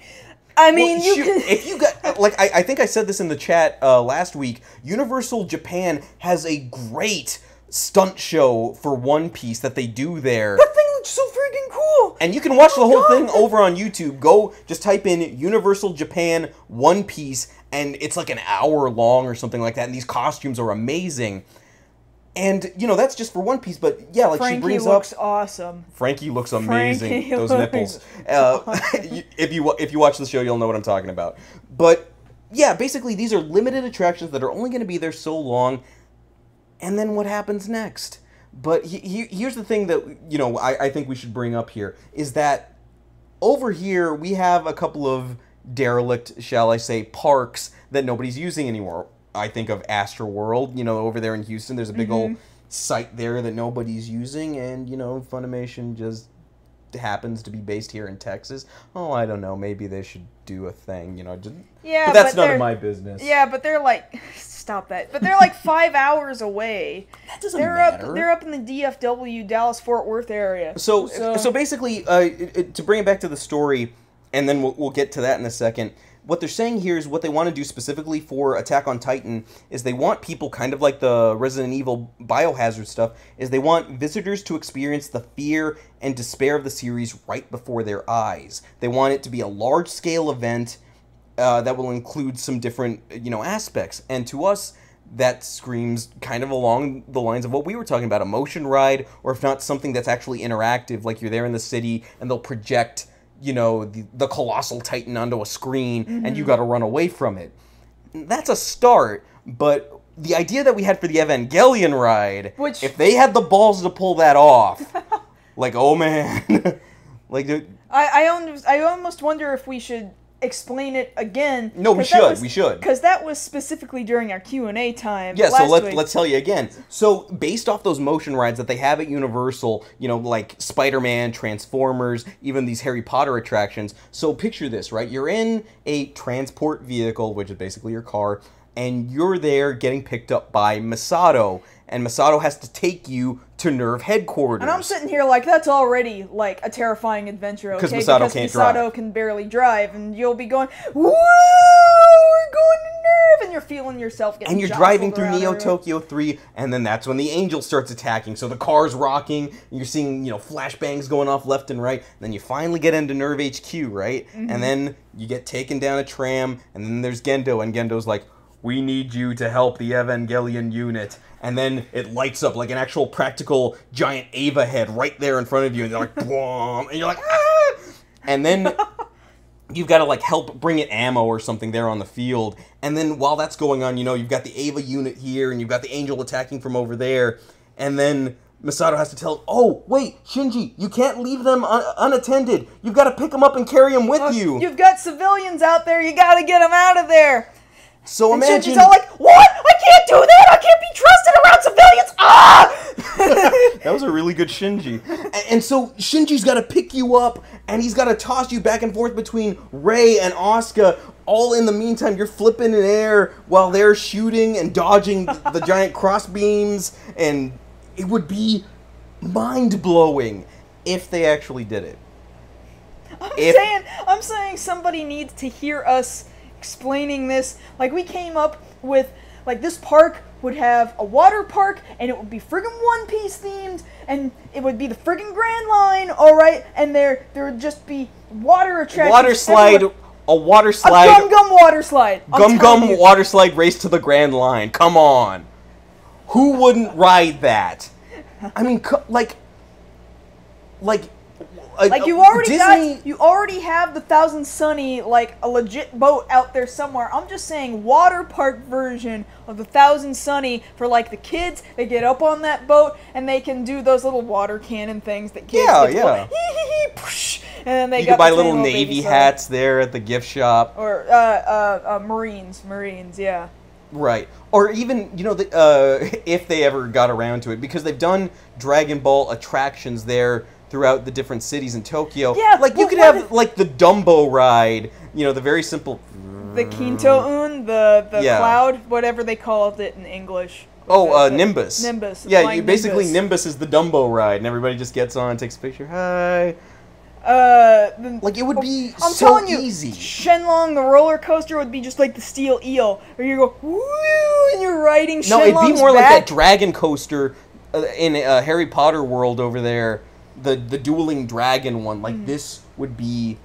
A: I mean,
B: if you got, like, I think I said this in the chat last week, Universal Japan has a great stunt show for One Piece that they do there.
A: That thing looks so freaking cool!
B: And you can watch the whole thing over on YouTube. Go, just type in Universal Japan One Piece, and it's like an hour long or something like that, and these costumes are amazing. And, you know, that's just for One Piece, but yeah, like
A: Frankie
B: she brings
A: looks
B: up...
A: awesome.
B: Frankie looks amazing.
A: Frankie
B: Those
A: looks
B: nipples.
A: awesome.
B: If you watch the show, you'll know what I'm talking about. But, yeah, basically these are limited attractions that are only going to be there so long, and then what happens next? But here's the thing that, you know, I think we should bring up here, is that over here we have a couple of derelict, shall I say, parks that nobody's using anymore. I think of Astroworld, you know, over there in Houston. There's a big old site there that nobody's using, and, you know, Funimation just happens to be based here in Texas. Oh, I don't know. Maybe they should do a thing, you know. Just,
A: yeah,
B: but that's none of my business.
A: Yeah, but they're like... Stop that. But they're like 5 hours away.
B: That doesn't matter.
A: They're up in the DFW, Dallas-Fort Worth area.
B: So basically, to bring it back to the story, and then we'll get to that in a second, what they're saying here is what they want to do specifically for Attack on Titan is they want people, kind of like the Resident Evil Biohazard stuff, is they want visitors to experience the fear and despair of the series right before their eyes. They want it to be a large-scale event that will include some different, you know, aspects. And to us, that screams kind of along the lines of what we were talking about, a motion ride, or if not, something that's actually interactive, like you're there in the city and they'll project, you know, the colossal titan onto a screen, and you got to run away from it. That's a start, but the idea that we had for the Evangelion ride, if they had the balls to pull that off, like, oh man, like,
A: I almost wonder if we should explain it again.
B: No, we should.
A: Because that was specifically during our Q&A time.
B: Yeah,
A: last
B: so
A: week.
B: let's tell you again. So, based off those motion rides that they have at Universal, you know, like Spider-Man, Transformers, even these Harry Potter attractions. So, picture this, right? You're in a transport vehicle, which is basically your car, and you're there getting picked up by Masato. And Masato has to take you to Nerve headquarters.
A: And I'm sitting here like, that's already, like, a terrifying adventure, okay?
B: Because Masato
A: can barely drive, and you'll be going, woo, we're going to Nerve, and you're feeling yourself getting
B: And you're driving through Neo Tokyo 3, and then that's when the angel starts attacking. So the car's rocking, and you're seeing, you know, flashbangs going off left and right. And then you finally get into Nerve HQ, right? And then you get taken down a tram, and then there's Gendo, and Gendo's like, we need you to help the Evangelion unit. And then it lights up like an actual practical giant Ava head right there in front of you, and they're like, boom, and you're like, ah! And then you've got to, like, help bring it ammo or something there on the field. And then while that's going on, you know, you've got the Ava unit here, and you've got the angel attacking from over there. And then Masato has to tell, oh, wait, Shinji, you can't leave them unattended. You've got to pick them up and carry them with you.
A: You've got civilians out there. You got to get them out of there.
B: So imagine...
A: Shinji's all like, what? I can't do that! I can't be trusted around civilians! Ah!
B: That was a really good Shinji. And so Shinji's got to pick you up, and he's got to toss you back and forth between Rei and Asuka. All in the meantime, you're flipping in air while they're shooting and dodging the giant cross beams, and it would be mind-blowing if they actually did it.
A: I'm saying somebody needs to hear us explaining this. Like, we came up with, like, this park would have a water park, and it would be friggin' One Piece themed, and it would be the friggin' Grand Line, alright, and there would just be water attractions.
B: A water slide.
A: A gum water slide.
B: Gum water slide race to the Grand Line. Come on. Who wouldn't ride that? I mean,
A: you already have the Thousand Sunny, like, a legit boat out there somewhere. I'm just saying, water park version of the Thousand Sunny for, like, the kids. They get up on that boat and they can do those little water cannon things that kids do. And then they
B: You
A: got
B: can buy
A: the tiny
B: little
A: baby
B: Navy
A: Soda.
B: hats there at the gift shop.
A: Or Marines, yeah.
B: Right. Or even, if they ever got around to it, because they've done Dragon Ball attractions there throughout the different cities in Tokyo.
A: Yeah,
B: like, you could have, like, the Dumbo ride, the very simple...
A: The Kinto-un, the
B: Yeah.
A: cloud, whatever they called it in English.
B: Nimbus.
A: Nimbus.
B: Yeah,
A: flying
B: basically Nimbus is the Dumbo ride, and everybody just gets on, takes a picture. Hi. Like, it would be
A: I'm
B: so
A: telling you,
B: easy.
A: Shenlong, the roller coaster, would be just like the steel eel, where you go woo, and you're riding Shenlong's
B: No, it'd be more
A: back.
B: like that dragon coaster in Harry Potter world over there, the dueling dragon one. Like, this would be...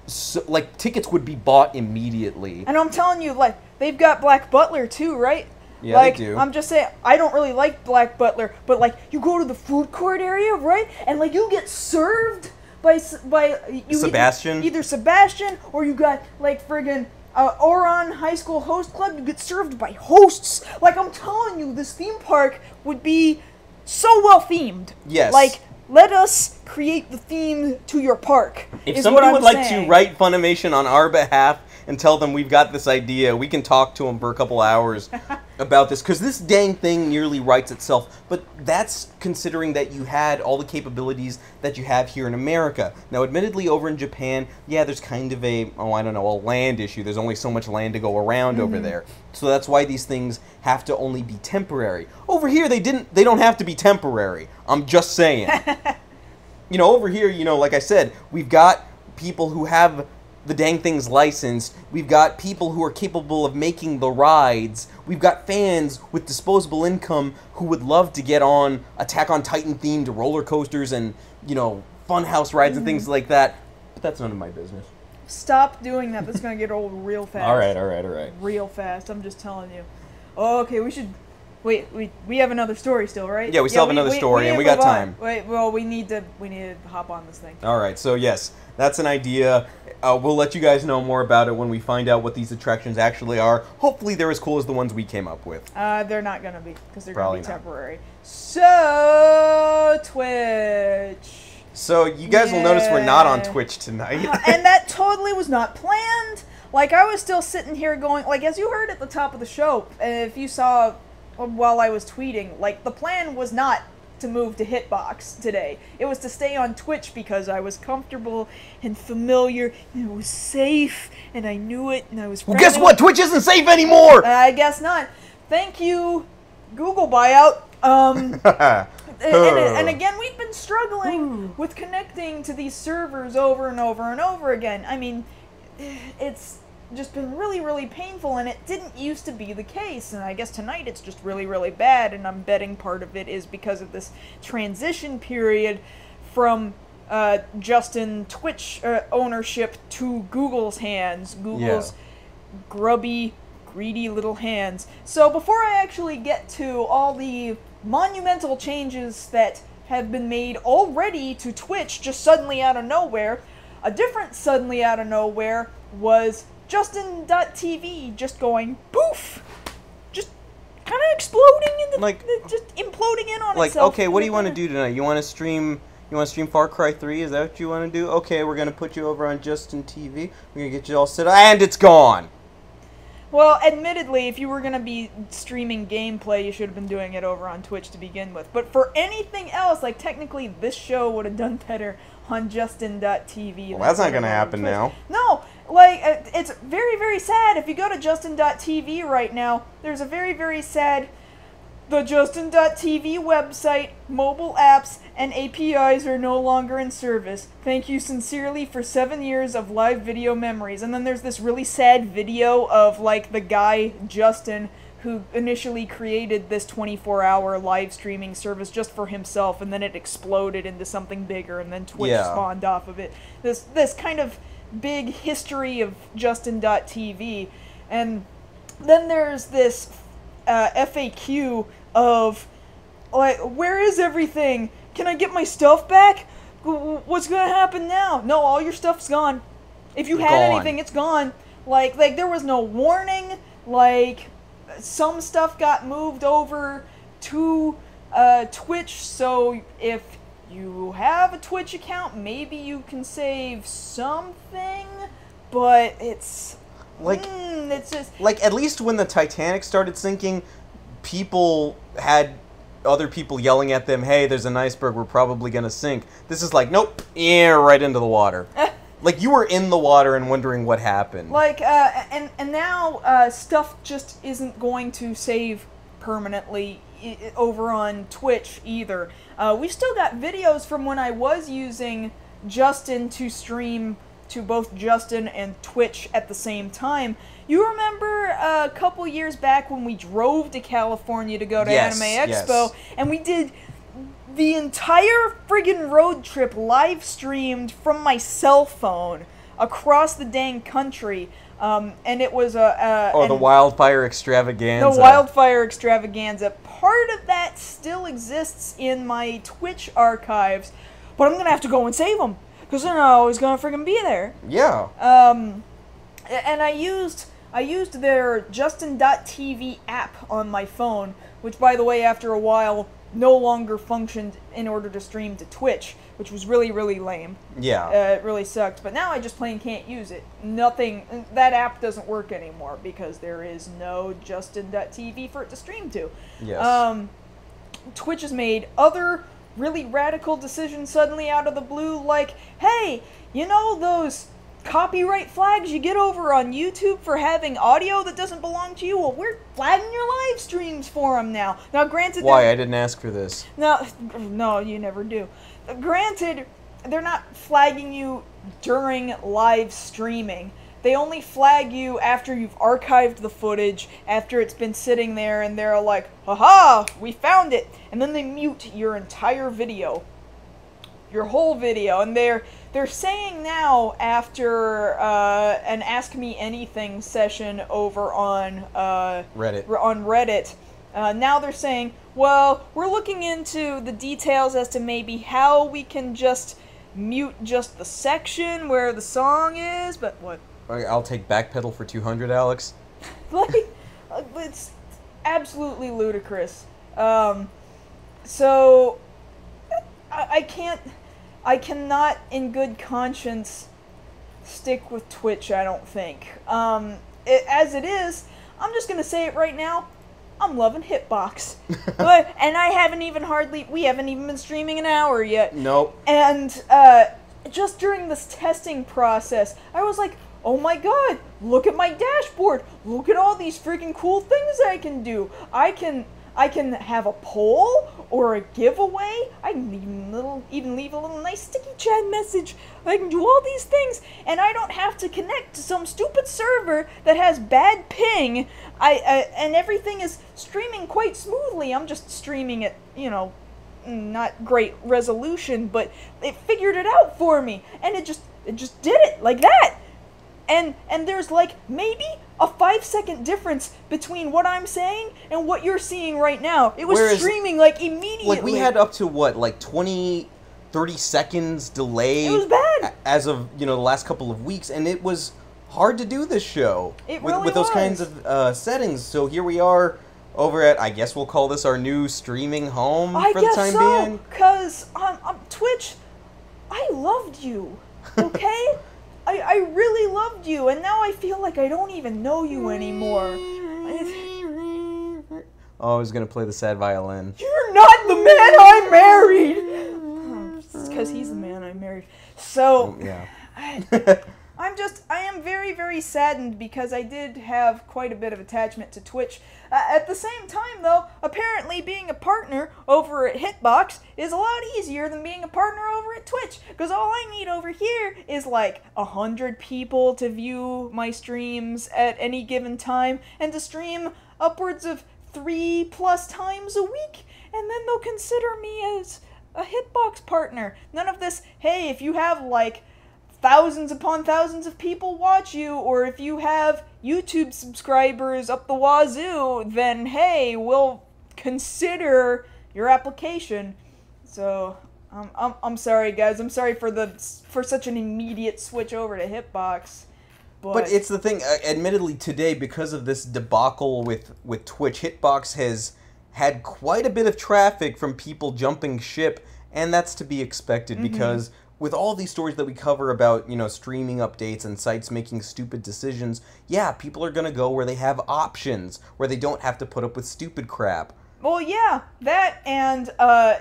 B: So, like, tickets would be bought immediately.
A: And I'm telling you, like, they've got Black Butler too, right?
B: Yeah,
A: like,
B: they do.
A: I'm just saying, I don't really like Black Butler, but like, you go to the food court area, right? And like, you get served by
B: Sebastian?
A: Either Sebastian, or you got like friggin' Oron High School Host Club. You get served by hosts. Like, I'm telling you, this theme park would be so well themed.
B: Yes.
A: Like, let us create the theme to your park.
B: If
A: is
B: somebody
A: what
B: would
A: I'm
B: like
A: saying.
B: to write Funimation on our behalf and tell them we've got this idea, we can talk to them for a couple hours about this, because this dang thing nearly writes itself. But that's considering that you had all the capabilities that you have here in America. Now, admittedly, over in Japan, yeah, there's kind of a land issue. There's only so much land to go around over there. So that's why these things have to only be temporary. Over here, they don't have to be temporary. I'm just saying. Over here, like I said, we've got people who have the dang things licensed. We've got people who are capable of making the rides. We've got fans with disposable income who would love to get on Attack on Titan themed roller coasters and, funhouse rides and things like that. But that's none of my business.
A: Stop doing that. That's gonna get old real fast.
B: All right.
A: Real fast. I'm just telling you. Oh, okay, we should... Wait, we have another story still, right?
B: Yeah, we still have another story, and we got time.
A: Wait, well, we need to hop on this thing.
B: All right, so yes, that's an idea. We'll let you guys know more about it when we find out what these attractions actually are. Hopefully they're as cool as the ones we came up with.
A: They're not going to be, because they're going to be temporary.
B: Not.
A: So, Twitch.
B: So, you guys will notice we're not on Twitch tonight.
A: And that totally was not planned. Like, I was still sitting here going, like, as you heard at the top of the show, if you saw while I was tweeting, like, the plan was not to move to Hitbox today. It was to stay on Twitch because I was comfortable and familiar, and it was safe, and I knew it, and I was friendly.
B: Well, guess what? Twitch isn't safe anymore!
A: I guess not. Thank you, Google buyout. And again, we've been struggling with connecting to these servers over and over and over again. I mean, it's just been really, really painful, and it didn't used to be the case, and I guess tonight it's just really, really bad, and I'm betting part of it is because of this transition period from Justin Twitch ownership to Google's hands, Google's grubby, greedy little hands. So before I actually get to all the monumental changes that have been made already to Twitch just suddenly out of nowhere, a different suddenly out of nowhere was Justin.tv just going poof, just kind of exploding into just imploding in on itself.
B: Like, okay, what do you want to do tonight? You want to stream Far Cry 3? Is that what you want to do? Okay, we're gonna put you over on Justin TV. We're gonna get you all set up, and it's gone.
A: Well, admittedly, if you were gonna be streaming gameplay, you should have been doing it over on Twitch to begin with. But for anything else, like technically, this show would have done better on Justin.tv.
B: Well, that's not gonna happen now.
A: No. Like, it's very, very sad. If you go to Justin.tv right now, there's a very, very sad... The Justin.tv website, mobile apps, and APIs are no longer in service. Thank you sincerely for 7 years of live video memories. And then there's this really sad video of, like, the guy, Justin, who initially created this 24-hour live streaming service just for himself, and then it exploded into something bigger, and then Twitch spawned off of it. This kind of big history of Justin.tv, and then there's this FAQ of, like, where is everything? Can I get my stuff back? What's gonna happen now? No, all your stuff's gone. If you had anything, it's gone. Like there was no warning. Like, some stuff got moved over to Twitch, so if you have a Twitch account, maybe you can save something, but it's it's just
B: like at least when the Titanic started sinking, people had other people yelling at them, "Hey, there's an iceberg, we're probably gonna sink." This is like, nope, right into the water. Like you were in the water and wondering what happened.
A: Like and now stuff just isn't going to save permanently over on Twitch either. We've still got videos from when I was using Justin to stream to both Justin and Twitch at the same time. You remember a couple years back when we drove to California to go to Anime Expo, and we did the entire friggin' road trip live streamed from my cell phone across the dang country. And it was
B: the Wildfire Extravaganza.
A: The Wildfire Extravaganza. Part of that still exists in my Twitch archives, but I'm gonna have to go and save them because they're not always gonna friggin' be there.
B: Yeah.
A: And I used their Justin.tv app on my phone, which, by the way, after a while, no longer functioned in order to stream to Twitch, which was really, really lame.
B: Yeah.
A: It really sucked. But now I just plain can't use it. That app doesn't work anymore because there is no Justin.tv for it to stream to.
B: Yes.
A: Twitch has made other really radical decisions suddenly out of the blue, like, hey, you know those copyright flags you get over on YouTube for having audio that doesn't belong to you? Well, we're flagging your live streams for them now. Now, granted...
B: Why? I didn't ask for this.
A: No, you never do. Granted, they're not flagging you during live streaming. They only flag you after you've archived the footage, after it's been sitting there, and they're like, haha, we found it! And then they mute your entire video. Your whole video. And they're saying now, after an Ask Me Anything session over on Reddit, now they're saying, well, we're looking into the details as to maybe how we can just mute just the section where the song is, but what?
B: I'll take Backpedal for 200, Alex.
A: Like, it's absolutely ludicrous. So, I cannot in good conscience stick with Twitch, I don't think. As it is, I'm just gonna say it right now, I'm loving Hitbox. And we haven't even been streaming an hour yet.
B: Nope.
A: And, just during this testing process, I was like, oh my god, look at my dashboard. Look at all these freaking cool things I can do. I can have a poll or a giveaway. I can even leave a little nice sticky chat message. I can do all these things, and I don't have to connect to some stupid server that has bad ping. And everything is streaming quite smoothly. I'm just streaming at, not great resolution, but it figured it out for me, and it just did it like that. And there's like maybe a 5-second difference between what I'm saying and what you're seeing right now. It was streaming like immediately.
B: Like we had up to what, like 20, 30 seconds delay.
A: It was bad.
B: As of, the last couple of weeks, and it was hard to do this show.
A: It really
B: with those kinds of settings. So here we are over at, I guess we'll call this our new streaming home for the time being.
A: Because on Twitch, I loved you, okay? I really loved you, and now I feel like I don't even know you anymore.
B: Oh, I was going to play the sad violin.
A: You're not the man I married! It's because he's the man I married. So,
B: yeah.
A: I am very, very saddened because I did have quite a bit of attachment to Twitch. At the same time, though, apparently being a partner over at Hitbox is a lot easier than being a partner over at Twitch, because all I need over here is like 100 people to view my streams at any given time, and to stream upwards of 3+ times a week, and then they'll consider me as a Hitbox partner. None of this, hey, if you have like thousands upon thousands of people watch you, or if you have YouTube subscribers up the wazoo, then hey, we'll consider your application. So I'm sorry, guys. I'm sorry for such an immediate switch over to Hitbox.
B: But it's the thing. Admittedly, today, because of this debacle with Twitch, Hitbox has had quite a bit of traffic from people jumping ship And that's to be expected because with all these stories that we cover about, streaming updates and sites making stupid decisions, yeah, people are going to go where they have options, where they don't have to put up with stupid crap.
A: Well, yeah, that, and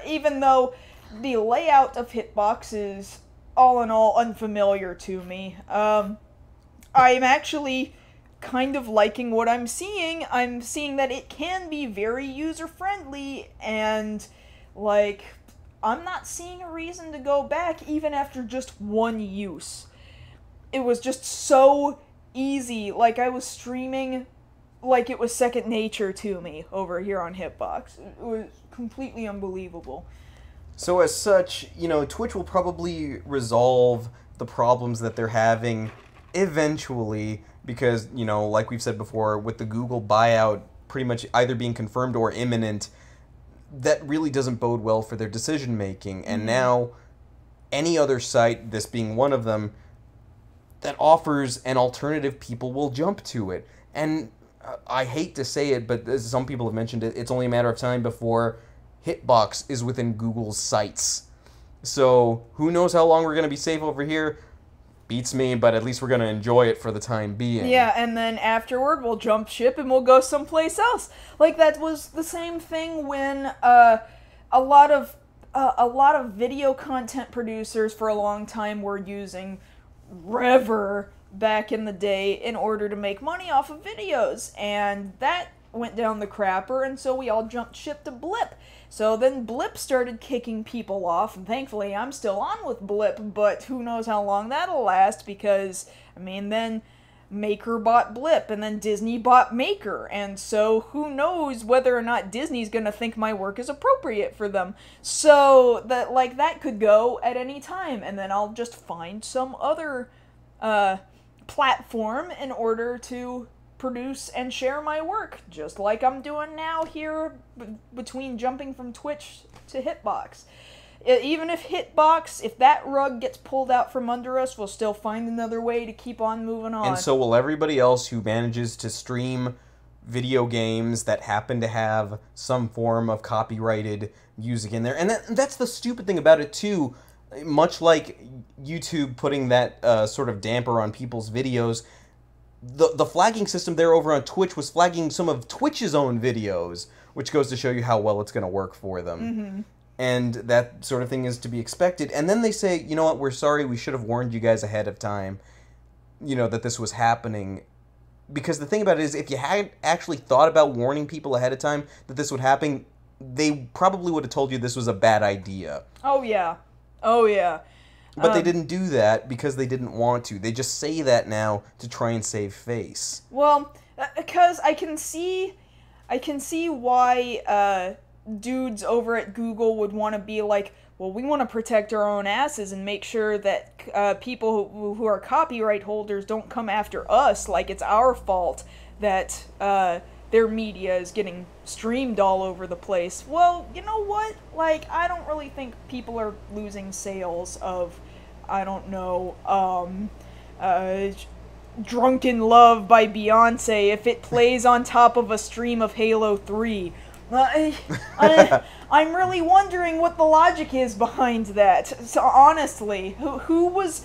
A: even though the layout of Hitbox is all in all unfamiliar to me, I'm actually kind of liking what I'm seeing. I'm seeing that it can be very user-friendly, and, I'm not seeing a reason to go back even after just one use. It was just so easy. I was streaming like it was second nature to me over here on Hitbox. It was completely unbelievable.
B: So as such, Twitch will probably resolve the problems that they're having eventually because, like we've said before, with the Google buyout pretty much either being confirmed or imminent, that really doesn't bode well for their decision making. And now any other site, this being one of them, that offers an alternative, people will jump to it. And I hate to say it, but as some people have mentioned it, it's only a matter of time before Hitbox is within Google's sights. So who knows how long we're going to be safe over here? Beats me, but at least we're going to enjoy it for the time being.
A: Yeah, and then afterward we'll jump ship and we'll go someplace else. That was the same thing when a lot of video content producers for a long time were using Rever back in the day in order to make money off of videos, and that went down the crapper, and so we all jumped ship to Blip. So then Blip started kicking people off, and thankfully I'm still on with Blip, but who knows how long that'll last, because, then Maker bought Blip, and then Disney bought Maker, and so who knows whether or not Disney's gonna think my work is appropriate for them. So, that could go at any time, and then I'll just find some other, platform in order to produce and share my work, just like I'm doing now here between jumping from Twitch to Hitbox. Even if Hitbox, if that rug gets pulled out from under us, we'll still find another way to keep on moving on.
B: And so will everybody else who manages to stream video games that happen to have some form of copyrighted music in there. And that's the stupid thing about it, too. Much like YouTube putting that sort of damper on people's videos, the flagging system there over on Twitch was flagging some of Twitch's own videos, which goes to show you how well it's going to work for them. And that sort of thing is to be expected. And then they say, you know what, we're sorry, we should have warned you guys ahead of time, that this was happening. Because the thing about it is, if you had actually thought about warning people ahead of time that this would happen, they probably would have told you this was a bad idea.
A: Oh, yeah. Oh, yeah.
B: But they didn't do that because they didn't want to. They just say that now to try and save face.
A: Well, because I can see why dudes over at Google would want to be like, well, we want to protect our own asses and make sure that people who are copyright holders don't come after us like it's our fault that their media is getting streamed all over the place. Well, you know what? I don't really think people are losing sales of, I don't know, Drunken Love by Beyonce if it plays on top of a stream of Halo 3. I'm really wondering what the logic is behind that. So honestly, who was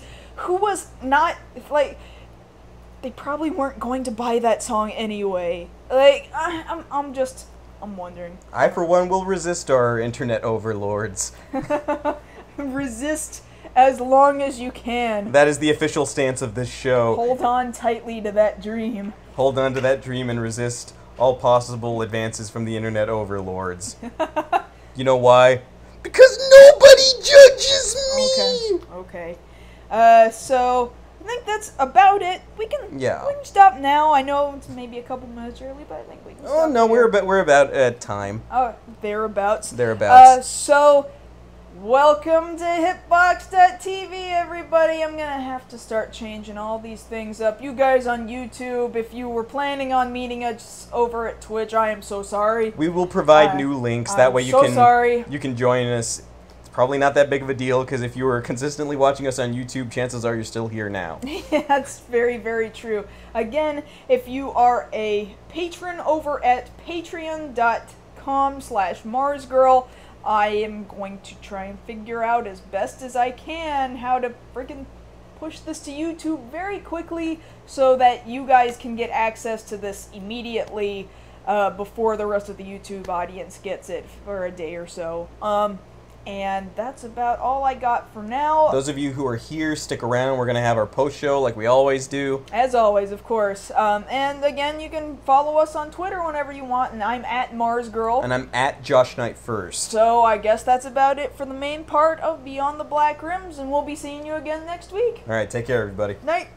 A: not, they probably weren't going to buy that song anyway. I'm wondering.
B: I, for one, will resist our internet overlords.
A: Resist as long as you can.
B: That is the official stance of this show.
A: Hold on tightly to that dream.
B: Hold on to that dream and resist all possible advances from the internet overlords. You know why? Because nobody judges me!
A: Okay. So I think that's about it. We can stop now. I know it's maybe a couple minutes early, but I think we can stop.
B: Oh no, we're about at time.
A: Oh, thereabouts.
B: Thereabouts.
A: Welcome to Hitbox.tv, everybody. I'm gonna have to start changing all these things up. You guys on YouTube, if you were planning on meeting us over at Twitch, I am so sorry.
B: We will provide new links. That way you can join us. It's probably not that big of a deal, because if you were consistently watching us on YouTube, chances are you're still here now.
A: Yeah, that's very, very true. Again, if you are a patron over at patreon.com/MarsGirl, I am going to try and figure out as best as I can how to freaking push this to YouTube very quickly so that you guys can get access to this immediately before the rest of the YouTube audience gets it for a day or so. And that's about all I got for now.
B: Those of you who are here, stick around. We're going to have our post-show like we always do.
A: As always, of course. And again, you can follow us on Twitter whenever you want, and I'm at MarsGirl.
B: And I'm at Josh Knight First.
A: So I guess that's about it for the main part of Beyond the Black Rims, and we'll be seeing you again next week.
B: All right, take care, everybody.
A: Night.